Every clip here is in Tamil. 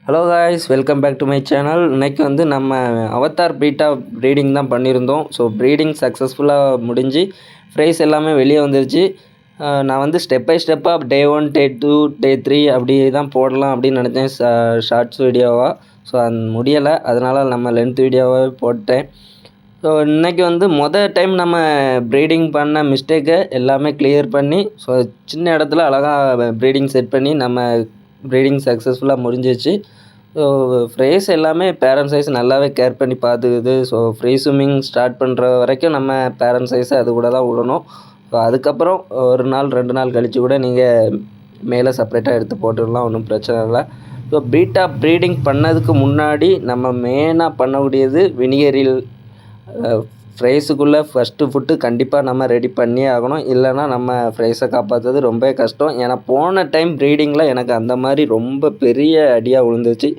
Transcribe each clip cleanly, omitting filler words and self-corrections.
Hello guys, welcome back to my channel. இன்றைக்கி வந்து நம்ம அவதார் பீட்டா ப்ரீடிங் தான் பண்ணியிருந்தோம். ஸோ ப்ரீடிங் சக்ஸஸ்ஃபுல்லாக முடிஞ்சு ஃப்ரைஸ் எல்லாமே வெளியே வந்துருச்சு. நான் வந்து ஸ்டெப் பை ஸ்டெப்பாக டே 1 டே 2 டே 3 அப்படி தான் போடலாம் அப்படின்னு நினச்சேன் ஷார்ட்ஸ் வீடியோவாக. ஸோ அது முடியலை, அதனால் நம்ம லென்த் வீடியோவாகவே போட்டேன். ஸோ இன்றைக்கி வந்து டைம் நம்ம ப்ரீடிங் பண்ண மிஸ்டேக்கை எல்லாமே கிளியர் பண்ணி, ஸோ சின்ன இடத்துல அழகாக ப்ரீடிங் செட் பண்ணி நம்ம ப்ரீடிங் சக்ஸஸ்ஃபுல்லாக முடிஞ்சிச்சு. ஸோ ஃப்ரைஸ் எல்லாமே பேரண்ட் சைஸ் நல்லாவே கேர் பண்ணி பார்த்துக்குது. ஸோ ஃப்ரீ ஸ்விம்மிங் ஸ்டார்ட் பண்ணுற வரைக்கும் நம்ம பேரண்ட் சைஸை அது கூட தான் விடணும். ஸோ அதுக்கப்புறம் ஒரு நாள் 2 நாள் கழித்து கூட நீங்கள் மேலே செப்பரேட்டாக எடுத்து போட்டுடலாம், ஒன்றும் பிரச்சனை இல்லை. ஸோ பீட்டா ப்ரீடிங் பண்ணதுக்கு முன்னாடி நம்ம மெயினாக பண்ணக்கூடியது வினிகரில் ஃப்ரைஸுக்குள்ளே ஃபஸ்ட்டு ஃபுட்டு கண்டிப்பாக நம்ம ரெடி பண்ணியே ஆகணும். இல்லைனா நம்ம ஃப்ரைஸை காப்பாற்றுறது ரொம்ப கஷ்டம். ஏன்னா போன டைம் ப்ரீடிங்கில் எனக்கு அந்த மாதிரி ரொம்ப பெரிய அடியாக விழுந்துச்சு.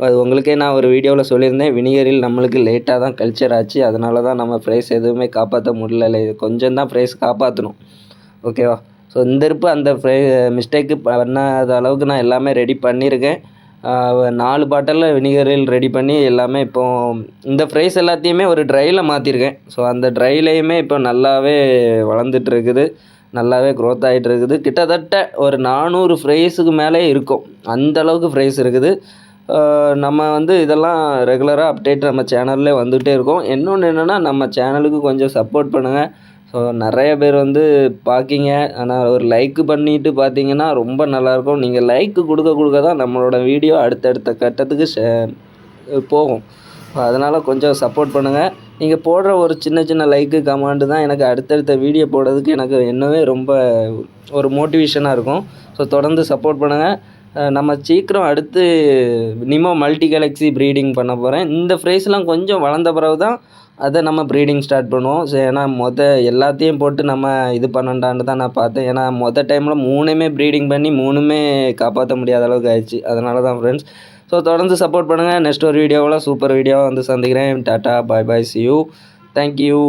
அது உங்களுக்கே நான் ஒரு வீடியோவில் சொல்லியிருந்தேன், வினிகரில் நம்மளுக்கு லேட்டாக தான் கல்ச்சர் ஆச்சு. அதனால தான் நம்ம ஃப்ரைஸ் எதுவுமே காப்பாற்ற முடியல. கொஞ்சம் தான் ஃப்ரைஸ் காப்பாற்றணும், ஓகேவா? ஸோ இந்த இருப்பு அந்த மிஸ்டேக்கு பண்ணாத அளவுக்கு நான் எல்லாமே ரெடி பண்ணியிருக்கேன். 4 பாட்டிலில் வினிகரில் ரெடி பண்ணி எல்லாமே இப்போது இந்த ஃப்ரைஸ் எல்லாத்தையுமே ஒரு ட்ரையில் மாற்றிருக்கேன். ஸோ அந்த ட்ரைலையுமே இப்போ நல்லாவே வளர்ந்துட்டுருக்குது, நல்லாவே க்ரோத் ஆகிட்டுருக்குது. கிட்டத்தட்ட ஒரு 400 ஃப்ரைஸுக்கு மேலே இருக்கும், அந்தளவுக்கு ஃப்ரைஸ் இருக்குது. நம்ம வந்து இதெல்லாம் ரெகுலராக அப்டேட் நம்ம சேனல்லே வந்துகிட்டே இருக்கோம். இன்னொன்று என்னென்னா, நம்ம சேனலுக்கு கொஞ்சம் சப்போர்ட் பண்ணுங்கள். ஸோ நிறைய பேர் வந்து பார்க்கிங்க, ஆனால் ஒரு லைக்கு பண்ணிவிட்டு பார்த்தீங்கன்னா ரொம்ப நல்லாயிருக்கும். நீங்கள் லைக்கு கொடுக்க தான் நம்மளோட வீடியோ அடுத்தடுத்த கட்டத்துக்கு போகும். அதனால் கொஞ்சம் சப்போர்ட் பண்ணுங்கள். நீங்கள் போடுற ஒரு சின்ன லைக்கு கமெண்டு தான் எனக்கு அடுத்தடுத்த வீடியோ போடுறதுக்கு எனக்கு இன்னுமே ரொம்ப ஒரு மோட்டிவேஷனாக இருக்கும். ஸோ தொடர்ந்து சப்போர்ட் பண்ணுங்கள். நம்ம சீக்கிரம் அடுத்து நிமோ மல்டி கேலக்ஸி ப்ரீடிங் பண்ண போகிறேன். இந்த ஃப்ரைஸ்லாம் கொஞ்சம் வளர்ந்த பிறகு தான் அதை நம்ம ப்ரீடிங் ஸ்டார்ட் பண்ணுவோம். ஸோ ஏன்னா எல்லாத்தையும் போட்டு நம்ம இது பண்ணண்டான்னு தான் நான் பார்த்தேன். ஏன்னா டைமில் 3மே ப்ரீடிங் பண்ணி 3மே காப்பாற்ற முடியாத அளவுக்கு ஆயிடுச்சு. அதனால தான் ஃப்ரெண்ட்ஸ். ஸோ தொடர்ந்து சப்போர்ட் பண்ணுங்கள். நெக்ஸ்ட் ஒரு வீடியோவில் சூப்பர் வீடியோவாக வந்து சந்திக்கிறேன். Tata, bye bye, C you, thank you.